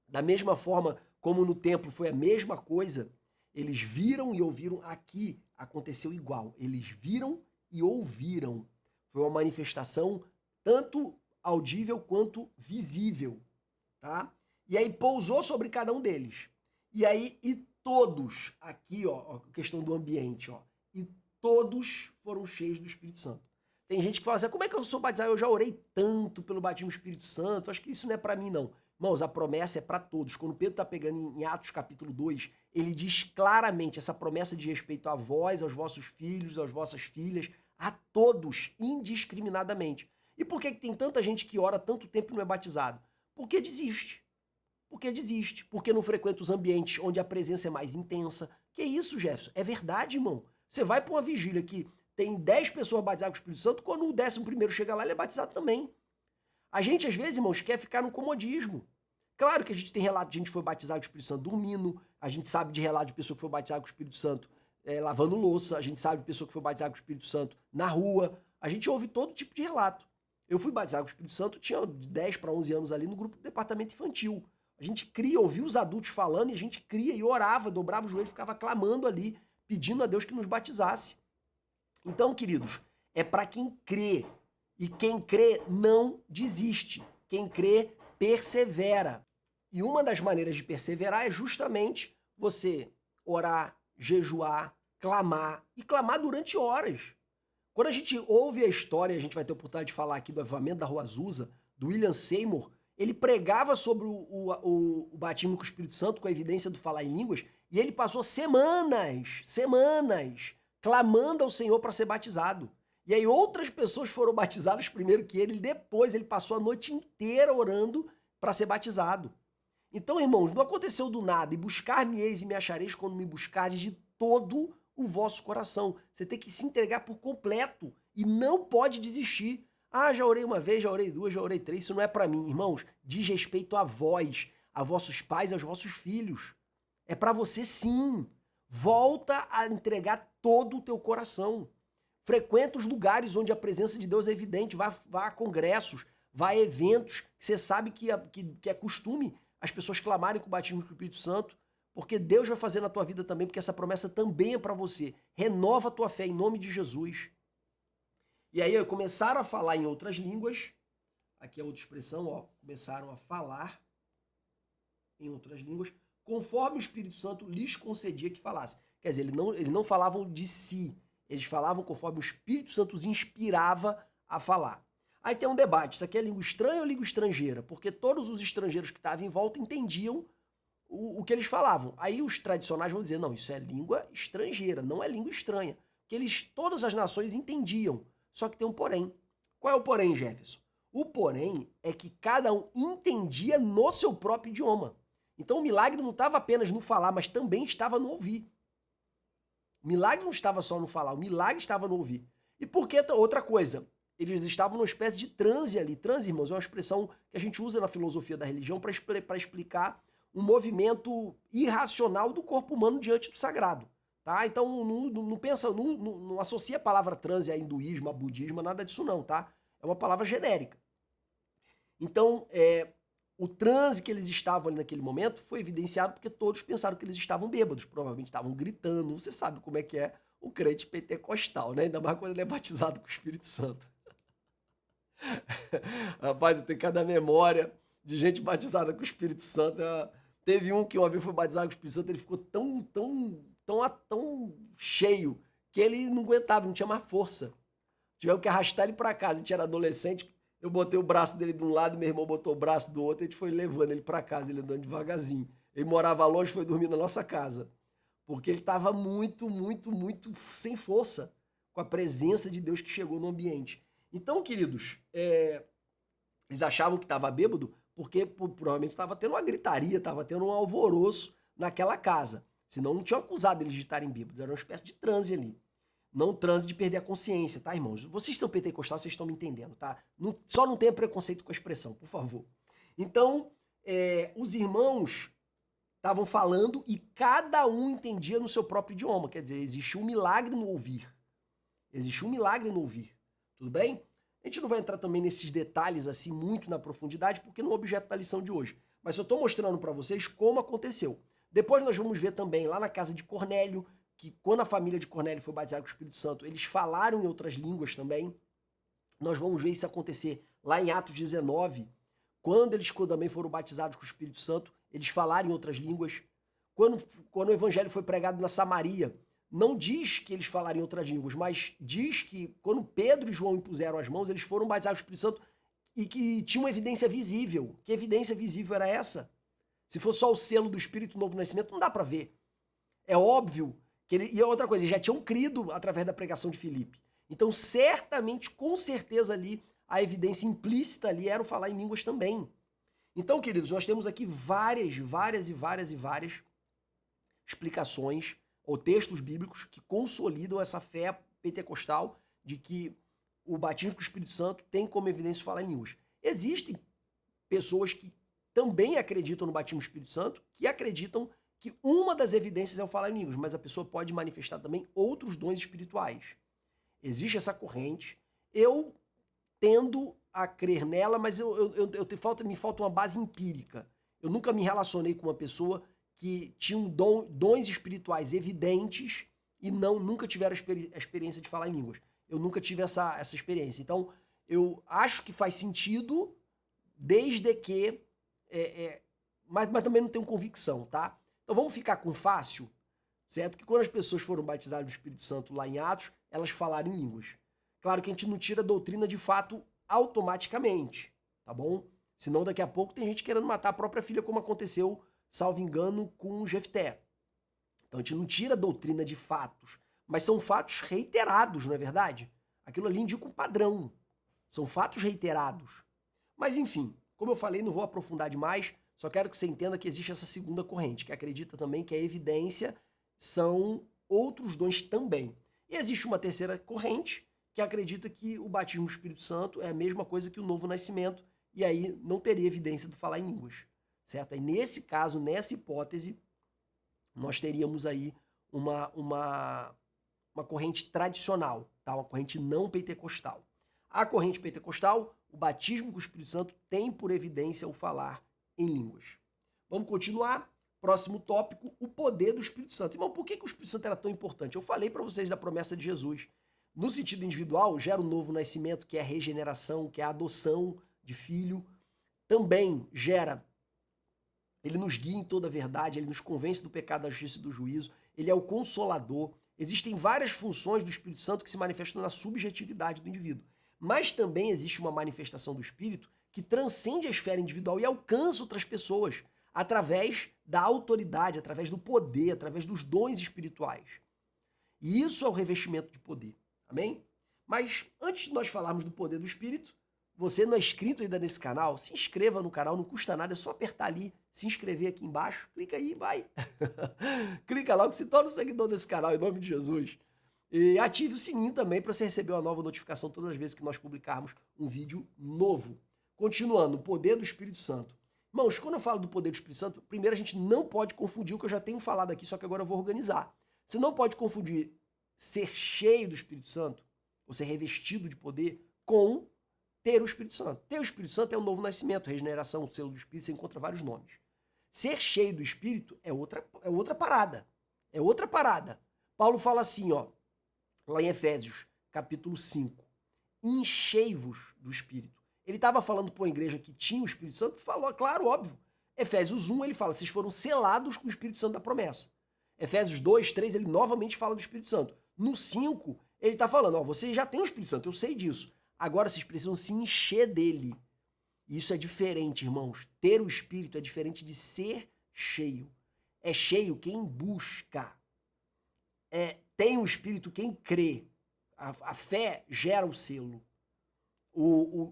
da mesma forma como no templo foi a mesma coisa, eles viram e ouviram. Aqui aconteceu igual. Eles viram e ouviram. Foi uma manifestação tanto audível quanto visível, tá? E aí pousou sobre cada um deles. E aí, todos, aqui, ó, a questão do ambiente, ó, e todos foram cheios do Espírito Santo. Tem gente que fala assim, como é que eu sou batizado? Eu já orei tanto pelo batismo do Espírito Santo, acho que isso não é para mim, não. Irmãos, a promessa é para todos. Quando Pedro está pegando em Atos capítulo 2, ele diz claramente essa promessa de respeito a vós, aos vossos filhos, às vossas filhas, a todos, indiscriminadamente. E por que tem tanta gente que ora tanto tempo e não é batizado? Porque desiste. Porque não frequenta os ambientes onde a presença é mais intensa. Que isso, Jefferson? É verdade, irmão. Você vai para uma vigília que tem 10 pessoas batizadas com o Espírito Santo, quando o 11º chega lá, ele é batizado também. A gente, às vezes, irmãos, quer ficar no comodismo. Claro que a gente tem relato de gente que foi batizada com o Espírito Santo dormindo, a gente sabe de relato de pessoa que foi batizada com o Espírito Santo lavando louça, a gente sabe de pessoa que foi batizada com o Espírito Santo na rua, a gente ouve todo tipo de relato. Eu fui batizado com o Espírito Santo, tinha de 10 para 11 anos ali no grupo do departamento infantil. A gente cria, ouvia os adultos falando e a gente cria e orava, dobrava o joelho, ficava clamando ali, pedindo a Deus que nos batizasse. Então, queridos, é para quem crê. E quem crê não desiste. Quem crê persevera. E uma das maneiras de perseverar é justamente você orar, jejuar, clamar e clamar durante horas. Quando a gente ouve a história, a gente vai ter a oportunidade de falar aqui do avivamento da Rua Azusa, do William Seymour, ele pregava sobre o batismo com o Espírito Santo, com a evidência do falar em línguas, e ele passou semanas, clamando ao Senhor para ser batizado. E aí outras pessoas foram batizadas primeiro que ele, e depois ele passou a noite inteira orando para ser batizado. Então, irmãos, não aconteceu do nada. E buscar-me-eis e me achareis quando me buscardes de todo o vosso coração. Você tem que se entregar por completo e não pode desistir. Ah, já orei uma vez, já orei duas, já orei três. Isso não é para mim, irmãos. Diz respeito a vós, a vossos pais, aos vossos filhos. É para você sim. Volta a entregar todo o teu coração. Frequenta os lugares onde a presença de Deus é evidente. Vá a congressos, vá a eventos que você sabe que é costume as pessoas clamarem com o batismo do Espírito Santo, porque Deus vai fazer na tua vida também, porque essa promessa também é para você. Renova a tua fé em nome de Jesus. E aí começaram a falar em outras línguas. Aqui é outra expressão, ó. Começaram a falar em outras línguas, conforme o Espírito Santo lhes concedia que falasse. Quer dizer, eles não falavam de si, eles falavam conforme o Espírito Santo os inspirava a falar. Aí tem um debate, isso aqui é língua estranha ou língua estrangeira? Porque todos os estrangeiros que estavam em volta entendiam o que eles falavam. Aí os tradicionais vão dizer, não, isso é língua estrangeira, não é língua estranha. Porque todas as nações entendiam, só que tem um porém. Qual é o porém, Jefferson? O porém é que cada um entendia no seu próprio idioma. Então o milagre não estava apenas no falar, mas também estava no ouvir. O milagre não estava só no falar, o milagre estava no ouvir. E por que outra coisa? Eles estavam numa espécie de transe ali. Transe, irmãos, é uma expressão que a gente usa na filosofia da religião para explicar um movimento irracional do corpo humano diante do sagrado. Tá? Então não associa a palavra transe a hinduísmo, a budismo, a nada disso não, tá? É uma palavra genérica. Então, o transe que eles estavam ali naquele momento foi evidenciado porque todos pensaram que eles estavam bêbados, provavelmente estavam gritando. Você sabe como é o crente pentecostal, né? Ainda mais quando ele é batizado com o Espírito Santo. Rapaz, eu tenho cada memória de gente batizada com o Espírito Santo. Teve um que uma vez foi batizado com o Espírito Santo, ele ficou tão cheio que ele não aguentava, não tinha mais força. Tivemos que arrastar ele para casa. A gente era adolescente, eu botei o braço dele de um lado, meu irmão botou o braço do outro, e a gente foi levando ele para casa, ele andando devagarzinho. Ele morava longe, foi dormir na nossa casa. Porque ele estava muito sem força com a presença de Deus que chegou no ambiente. Então, queridos, eles achavam que estava bêbado porque provavelmente estava tendo uma gritaria, estava tendo um alvoroço naquela casa. Senão não tinham acusado eles de estarem bêbados. Era uma espécie de transe ali. Não transe de perder a consciência, tá, irmãos? Vocês são pentecostais, vocês estão me entendendo, tá? Só não tenha preconceito com a expressão, por favor. Então, os irmãos estavam falando e cada um entendia no seu próprio idioma. Quer dizer, existiu um milagre no ouvir. Existiu um milagre no ouvir. Tudo bem? A gente não vai entrar também nesses detalhes assim muito na profundidade, porque não é o objeto da lição de hoje. Mas eu estou mostrando para vocês como aconteceu. Depois nós vamos ver também lá na casa de Cornélio, que quando a família de Cornélio foi batizada com o Espírito Santo, eles falaram em outras línguas também. Nós vamos ver isso acontecer lá em Atos 19, quando eles também foram batizados com o Espírito Santo, eles falaram em outras línguas. Quando o evangelho foi pregado na Samaria, não diz que eles falaram em outras línguas, mas diz que quando Pedro e João impuseram as mãos, eles foram batizados com o Espírito Santo e que tinha uma evidência visível. Que evidência visível era essa? Se fosse só o selo do Espírito Novo Nascimento, não dá para ver. É óbvio que e outra coisa, eles já tinham crido através da pregação de Filipe. Então, certamente, com certeza ali, a evidência implícita ali era o falar em línguas também. Então, queridos, nós temos aqui várias explicações ou textos bíblicos que consolidam essa fé pentecostal de que o batismo com o Espírito Santo tem como evidência falar em línguas. Existem pessoas que também acreditam no batismo do Espírito Santo, que acreditam que uma das evidências é o falar em línguas, mas a pessoa pode manifestar também outros dons espirituais. Existe essa corrente. Eu tendo a crer nela, mas me falta uma base empírica. Eu nunca me relacionei com uma pessoa que tinha dons espirituais evidentes e nunca tiveram a experiência de falar em línguas. Eu nunca tive essa experiência. Então, eu acho que faz sentido, desde que... mas também não tenho convicção, tá? Então vamos ficar com fácil, certo? Que quando as pessoas foram batizadas do Espírito Santo lá em Atos, elas falaram em línguas. Claro que a gente não tira a doutrina de fato automaticamente, tá bom? Senão daqui a pouco tem gente querendo matar a própria filha, como aconteceu, salvo engano, com Jefté. Então a gente não tira a doutrina de fatos, mas são fatos reiterados, não é verdade? Aquilo ali indica um padrão. São fatos reiterados. Mas enfim, como eu falei, não vou aprofundar demais. Só quero que você entenda que existe essa segunda corrente, que acredita também que a evidência são outros dons também. E existe uma terceira corrente, que acredita que o batismo do Espírito Santo é a mesma coisa que o novo nascimento, e aí não teria evidência do falar em línguas, certo? Aí nesse caso, nessa hipótese, nós teríamos aí uma corrente tradicional, tá? Uma corrente não pentecostal. A corrente pentecostal, o batismo com o Espírito Santo tem por evidência o falar em línguas. Vamos continuar. Próximo tópico, o poder do Espírito Santo. Irmão, por que o Espírito Santo era tão importante? Eu falei para vocês da promessa de Jesus. No sentido individual, gera um novo nascimento, que é a regeneração, que é a adoção de filho. Também gera, ele nos guia em toda a verdade, ele nos convence do pecado, da justiça e do juízo. Ele é o consolador. Existem várias funções do Espírito Santo que se manifestam na subjetividade do indivíduo. Mas também existe uma manifestação do Espírito que transcende a esfera individual e alcança outras pessoas através da autoridade, através do poder, através dos dons espirituais. E isso é o revestimento de poder. Amém? Mas antes de nós falarmos do poder do Espírito, você não é inscrito ainda nesse canal? Se inscreva no canal, não custa nada, é só apertar ali, se inscrever aqui embaixo, clica aí e vai. Clica logo, se torna um seguidor desse canal, em nome de Jesus. E ative o sininho também para você receber uma nova notificação todas as vezes que nós publicarmos um vídeo novo. Continuando, o poder do Espírito Santo. Irmãos, quando eu falo do poder do Espírito Santo, primeiro a gente não pode confundir o que eu já tenho falado aqui, só que agora eu vou organizar. Você não pode confundir ser cheio do Espírito Santo, ou ser revestido de poder, com ter o Espírito Santo. Ter o Espírito Santo é um novo nascimento, regeneração, o selo do Espírito, você encontra vários nomes. Ser cheio do Espírito é outra parada. É outra parada. Paulo fala assim, ó, lá em Efésios, capítulo 5, enchei-vos do Espírito. Ele estava falando para uma igreja que tinha o Espírito Santo, falou, claro, óbvio. Efésios 1, ele fala, vocês foram selados com o Espírito Santo da promessa. Efésios 2, 3, ele novamente fala do Espírito Santo. No 5, ele está falando, ó, vocês já têm o Espírito Santo, eu sei disso. Agora vocês precisam se encher dele. Isso é diferente, irmãos. Ter o Espírito é diferente de ser cheio. É cheio quem busca. Tem o Espírito quem crê. A fé gera o selo.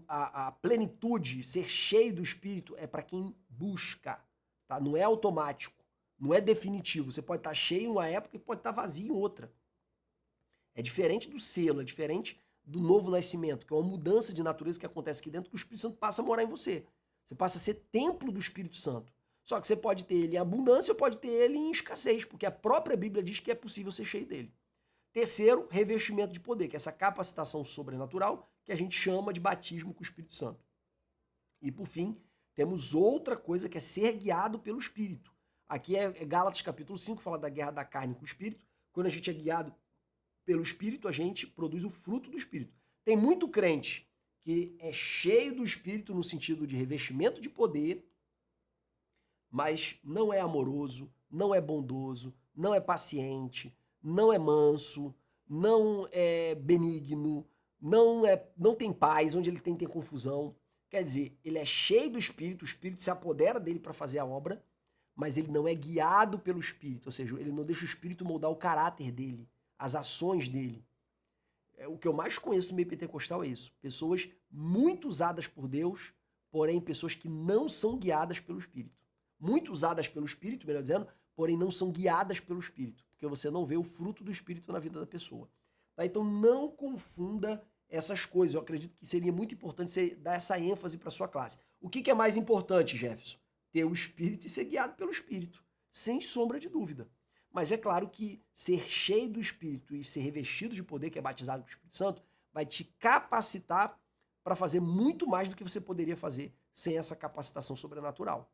A plenitude, ser cheio do Espírito, é para quem busca. Tá? Não é automático. Não é definitivo. Você pode estar cheio em uma época e pode estar vazio em outra. É diferente do selo, é diferente do novo nascimento, que é uma mudança de natureza que acontece aqui dentro, que o Espírito Santo passa a morar em você. Você passa a ser templo do Espírito Santo. Só que você pode ter ele em abundância ou pode ter ele em escassez, porque a própria Bíblia diz que é possível ser cheio dele. Terceiro, revestimento de poder, que é essa capacitação sobrenatural que a gente chama de batismo com o Espírito Santo. E por fim, temos outra coisa que é ser guiado pelo Espírito. Aqui é Gálatas capítulo 5, fala da guerra da carne com o Espírito. Quando a gente é guiado pelo Espírito, a gente produz o fruto do Espírito. Tem muito crente que é cheio do Espírito no sentido de revestimento de poder, mas não é amoroso, não é bondoso, não é paciente, não é manso, não é benigno, não tem paz, onde ele tem confusão. Quer dizer, ele é cheio do Espírito, o Espírito se apodera dele para fazer a obra, mas ele não é guiado pelo Espírito, ou seja, ele não deixa o Espírito moldar o caráter dele, as ações dele. O que eu mais conheço no meio pentecostal é isso. Pessoas muito usadas por Deus, porém pessoas que não são guiadas pelo Espírito. Muito usadas pelo Espírito, melhor dizendo, porém não são guiadas pelo Espírito, porque você não vê o fruto do Espírito na vida da pessoa. Tá? Então não confunda essas coisas. Eu acredito que seria muito importante você dar essa ênfase para sua classe. O que é mais importante, Jefferson? Ter o Espírito e ser guiado pelo Espírito, sem sombra de dúvida. Mas é claro que ser cheio do Espírito e ser revestido de poder, que é batizado com o Espírito Santo, vai te capacitar para fazer muito mais do que você poderia fazer sem essa capacitação sobrenatural.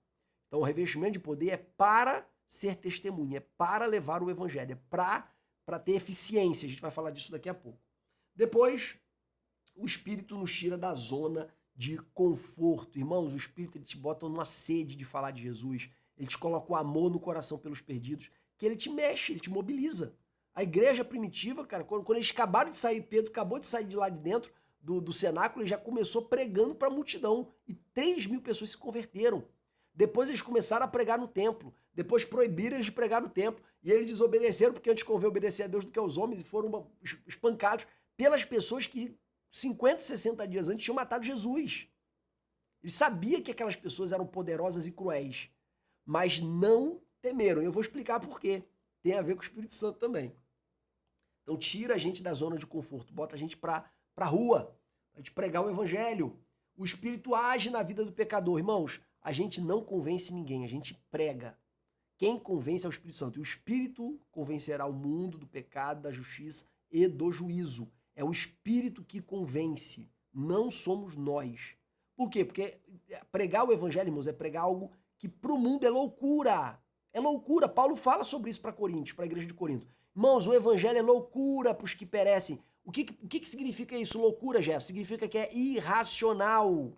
Então o revestimento de poder é para ser testemunha, é para levar o evangelho, é para ter eficiência. A gente vai falar disso daqui a pouco. Depois, o Espírito nos tira da zona de conforto. Irmãos, o Espírito ele te bota numa sede de falar de Jesus, ele te coloca o amor no coração pelos perdidos, que ele te mexe, ele te mobiliza. A igreja primitiva, cara, quando eles acabaram de sair, Pedro acabou de sair de lá de dentro do cenáculo, ele já começou pregando para a multidão, e 3.000 pessoas se converteram. Depois eles começaram a pregar no templo, depois proibiram eles de pregar no templo, e eles desobedeceram, porque antes convém obedecer a Deus do que aos homens, e foram espancados pelas pessoas que 50, 60 dias antes tinham matado Jesus. Ele sabia que aquelas pessoas eram poderosas e cruéis, mas não temeram. Eu vou explicar por quê. Tem a ver com o Espírito Santo também. Então tira a gente da zona de conforto, bota a gente pra rua, a gente pregar o evangelho. O Espírito age na vida do pecador. Irmãos, a gente não convence ninguém, a gente prega. Quem convence é o Espírito Santo. E o Espírito convencerá o mundo do pecado, da justiça e do juízo. É o Espírito que convence, não somos nós. Por quê? Porque pregar o evangelho, irmãos, é pregar algo que para o mundo é loucura. É loucura. Paulo fala sobre isso para Coríntios, para a igreja de Corinto. Irmãos, o evangelho é loucura para os que perecem. O que significa isso? Loucura, Jeff? Significa que é irracional.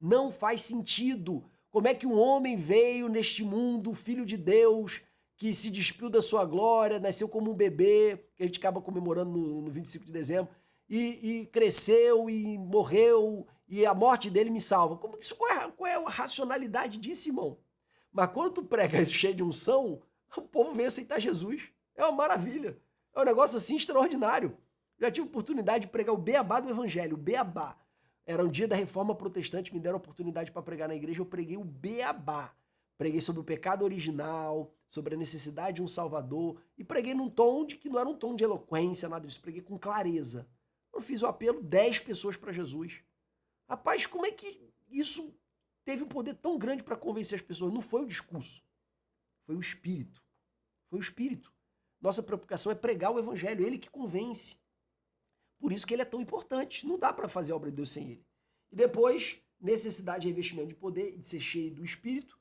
Não faz sentido. Como é que um homem veio neste mundo, filho de Deus, que se despiu da sua glória, nasceu como um bebê, que a gente acaba comemorando no 25 de dezembro, e cresceu e morreu, e a morte dele me salva. Qual é a racionalidade disso, irmão? Mas quando tu prega isso cheio de unção, o povo vem aceitar Jesus. É uma maravilha. É um negócio assim extraordinário. Já tive oportunidade de pregar o beabá do evangelho, o beabá. Era um dia da reforma protestante, me deram a oportunidade para pregar na igreja, eu preguei o beabá. Preguei sobre o pecado original, sobre a necessidade de um salvador, e preguei num tom que não era um tom de eloquência, nada disso, preguei com clareza. Eu fiz o apelo, 10 pessoas para Jesus. Rapaz, como é que isso teve um poder tão grande para convencer as pessoas? Não foi o discurso, foi o Espírito. Foi o Espírito. Nossa preocupação é pregar o evangelho, ele que convence. Por isso que ele é tão importante. Não dá para fazer a obra de Deus sem ele. E depois, necessidade de revestimento de poder e de ser cheio do Espírito.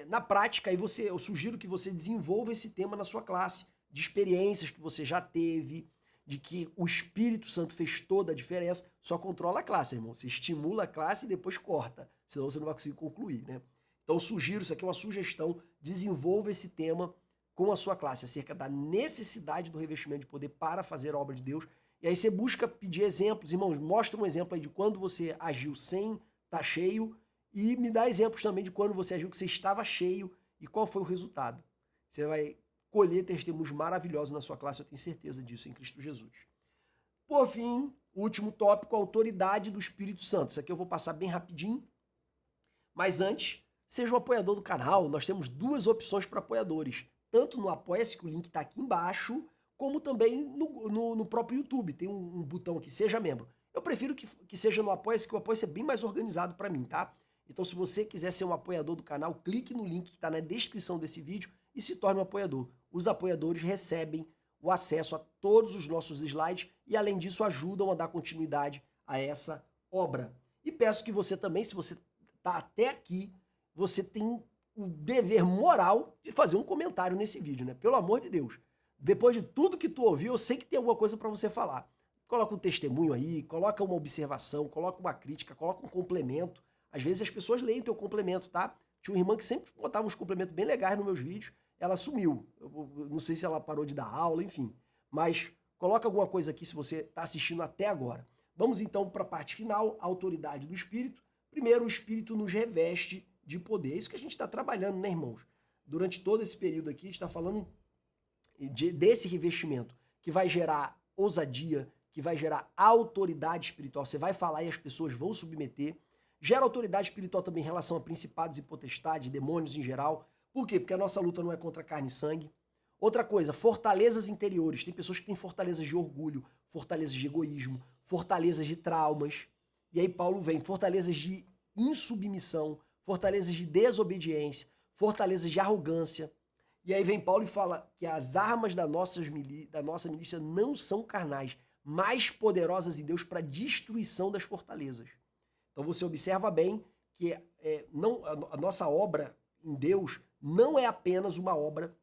Na prática, aí eu sugiro que você desenvolva esse tema na sua classe, de experiências que você já teve, de que o Espírito Santo fez toda a diferença. Só controla a classe, irmão. Você estimula a classe e depois corta, senão você não vai conseguir concluir, né? Então, sugiro, isso aqui é uma sugestão, desenvolva esse tema com a sua classe, acerca da necessidade do revestimento de poder para fazer a obra de Deus. E aí você busca pedir exemplos, irmãos, mostra um exemplo aí de quando você agiu sem estar cheio e me dá exemplos também de quando você agiu que você estava cheio e qual foi o resultado. Você vai colher testemunhos maravilhosos na sua classe, eu tenho certeza disso, em Cristo Jesus. Por fim, o último tópico, a autoridade do Espírito Santo. Isso aqui eu vou passar bem rapidinho, mas antes, seja um apoiador do canal. Nós temos 2 opções para apoiadores, tanto no Apoia-se, que o link está aqui embaixo, como também no próprio YouTube. Tem um botão aqui, seja membro. Eu prefiro que seja no Apoia-se, que o Apoia-se é bem mais organizado para mim, tá? Então, se você quiser ser um apoiador do canal, clique no link que está na descrição desse vídeo e se torne um apoiador. Os apoiadores recebem o acesso a todos os nossos slides e, além disso, ajudam a dar continuidade a essa obra. E peço que você também, se você está até aqui, você tem o dever moral de fazer um comentário nesse vídeo, né? Pelo amor de Deus. Depois de tudo que tu ouviu, eu sei que tem alguma coisa para você falar. Coloca um testemunho aí, coloca uma observação, coloca uma crítica, coloca um complemento. Às vezes as pessoas leem teu complemento, tá? Tinha uma irmã que sempre botava uns complementos bem legais nos meus vídeos, ela sumiu. Eu não sei se ela parou de dar aula, enfim. Mas coloca alguma coisa aqui se você está assistindo até agora. Vamos então para a parte final, a autoridade do Espírito. Primeiro, o Espírito nos reveste de poder. É isso que a gente está trabalhando, né, irmãos? Durante todo esse período aqui, a gente está falando desse revestimento, que vai gerar ousadia, que vai gerar autoridade espiritual. Você vai falar e as pessoas vão submeter. Gera autoridade espiritual também em relação a principados e potestades, demônios em geral. Por quê? Porque a nossa luta não é contra carne e sangue. Outra coisa, fortalezas interiores. Tem pessoas que têm fortalezas de orgulho, fortalezas de egoísmo, fortalezas de traumas. E aí Paulo vem, fortalezas de insubmissão, fortalezas de desobediência, fortalezas de arrogância. E aí vem Paulo e fala que as armas da nossa milícia não são carnais, mais poderosas em Deus para destruição das fortalezas. Então você observa bem que a nossa obra em Deus não é apenas uma obra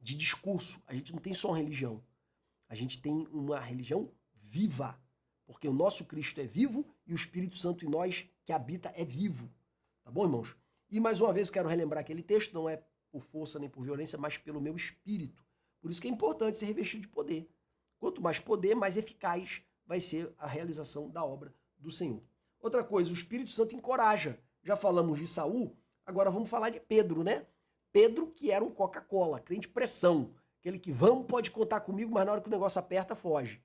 de discurso. A gente não tem só uma religião. A gente tem uma religião viva. Porque o nosso Cristo é vivo e o Espírito Santo em nós que habita é vivo. Tá bom, irmãos? E mais uma vez quero relembrar aquele texto, não é por força nem por violência, mas pelo meu espírito. Por isso que é importante ser revestido de poder. Quanto mais poder, mais eficaz vai ser a realização da obra do Senhor. Outra coisa, o Espírito Santo encoraja. Já falamos de Saul, agora vamos falar de Pedro, né? Pedro, que era um Coca-Cola, crente pressão. Aquele que pode contar comigo, mas na hora que o negócio aperta, foge.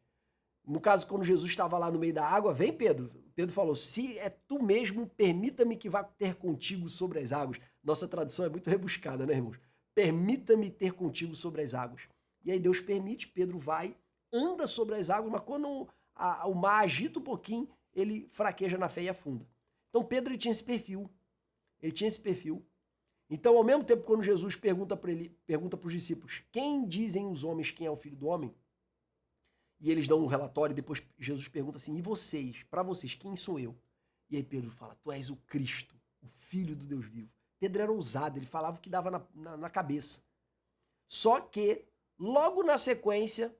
No caso, quando Jesus estava lá no meio da água, vem Pedro. Pedro falou, se é tu mesmo, permita-me que vá ter contigo sobre as águas. Nossa tradução é muito rebuscada, né, irmãos? Permita-me ter contigo sobre as águas. E aí Deus permite, Pedro vai, anda sobre as águas, mas quando o mar agita um pouquinho, ele fraqueja na fé e afunda. Então Pedro ele tinha esse perfil. Ele tinha esse perfil. Então, ao mesmo tempo, quando Jesus pergunta para os discípulos, quem dizem os homens quem é o Filho do Homem? E eles dão um relatório e depois Jesus pergunta assim, e vocês, para vocês, quem sou eu? E aí Pedro fala, tu és o Cristo, o Filho do Deus vivo. Pedro era ousado, ele falava o que dava na cabeça. Só que, logo na sequência,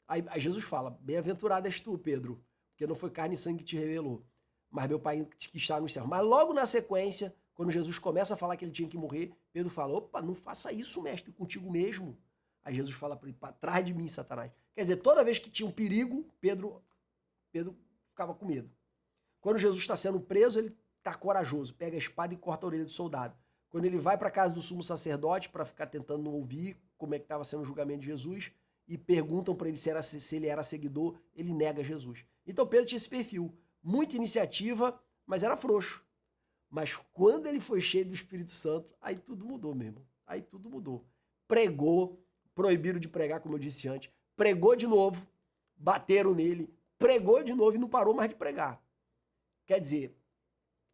aí Jesus fala, bem-aventurado és tu, Pedro, porque não foi carne e sangue que te revelou, mas meu Pai que está no céu. Mas logo na sequência, quando Jesus começa a falar que ele tinha que morrer, Pedro fala, opa, não faça isso, mestre, contigo mesmo. Aí Jesus fala para ele, para trás de mim, Satanás. Quer dizer, toda vez que tinha um perigo, Pedro ficava com medo. Quando Jesus está sendo preso, ele está corajoso, pega a espada e corta a orelha do soldado. Quando ele vai para a casa do sumo sacerdote para ficar tentando ouvir como é que estava sendo o julgamento de Jesus e perguntam para ele se ele era seguidor, ele nega Jesus. Então Pedro tinha esse perfil, muita iniciativa, mas era frouxo. Mas quando ele foi cheio do Espírito Santo, aí tudo mudou mesmo. Aí tudo mudou. Pregou, proibiram de pregar, como eu disse antes, pregou de novo, bateram nele, pregou de novo e não parou mais de pregar. Quer dizer,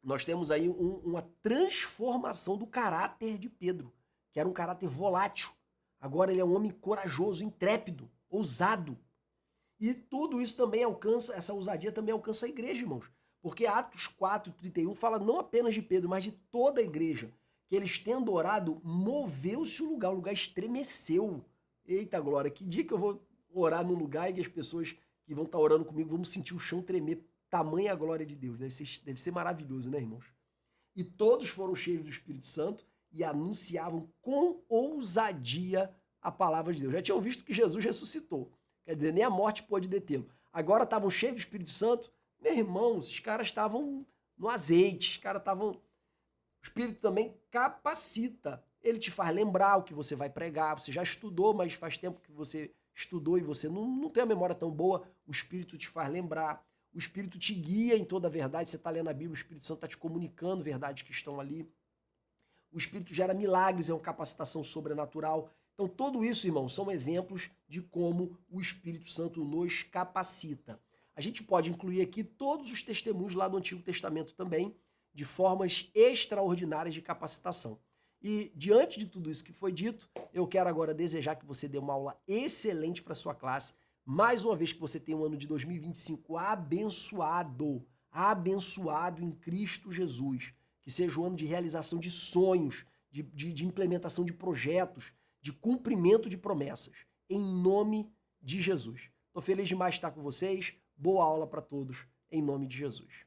nós temos aí uma transformação do caráter de Pedro, que era um caráter volátil. Agora ele é um homem corajoso, intrépido, ousado. E tudo isso também alcança, essa ousadia também alcança a igreja, irmãos. Porque Atos 4:31 fala não apenas de Pedro, mas de toda a igreja. Que eles tendo orado, moveu-se o lugar estremeceu. Eita glória, que dia que eu vou orar num lugar e que as pessoas que vão estar orando comigo vão sentir o chão tremer. Tamanha a glória de Deus. Deve ser maravilhoso, né, irmãos? E todos foram cheios do Espírito Santo e anunciavam com ousadia a palavra de Deus. Já tinham visto que Jesus ressuscitou. Quer dizer, nem a morte pôde detê-lo. Agora estavam cheios do Espírito Santo. Meu irmão, esses caras estavam no azeite. Os caras estavam... O Espírito também capacita. Ele te faz lembrar o que você vai pregar. Você já estudou, mas faz tempo que você estudou e você não tem a memória tão boa. O Espírito te faz lembrar. O Espírito te guia em toda a verdade. Você está lendo a Bíblia, o Espírito Santo está te comunicando verdades que estão ali. O Espírito gera milagres, é uma capacitação sobrenatural. Então, tudo isso, irmãos, são exemplos de como o Espírito Santo nos capacita. A gente pode incluir aqui todos os testemunhos lá do Antigo Testamento também, de formas extraordinárias de capacitação. E, diante de tudo isso que foi dito, eu quero agora desejar que você dê uma aula excelente para a sua classe. Mais uma vez que você tenha um ano de 2025 abençoado, abençoado em Cristo Jesus. Que seja um ano de realização de sonhos, de implementação de projetos, de cumprimento de promessas. Em nome de Jesus. Estou feliz demais de estar com vocês. Boa aula para todos, em nome de Jesus.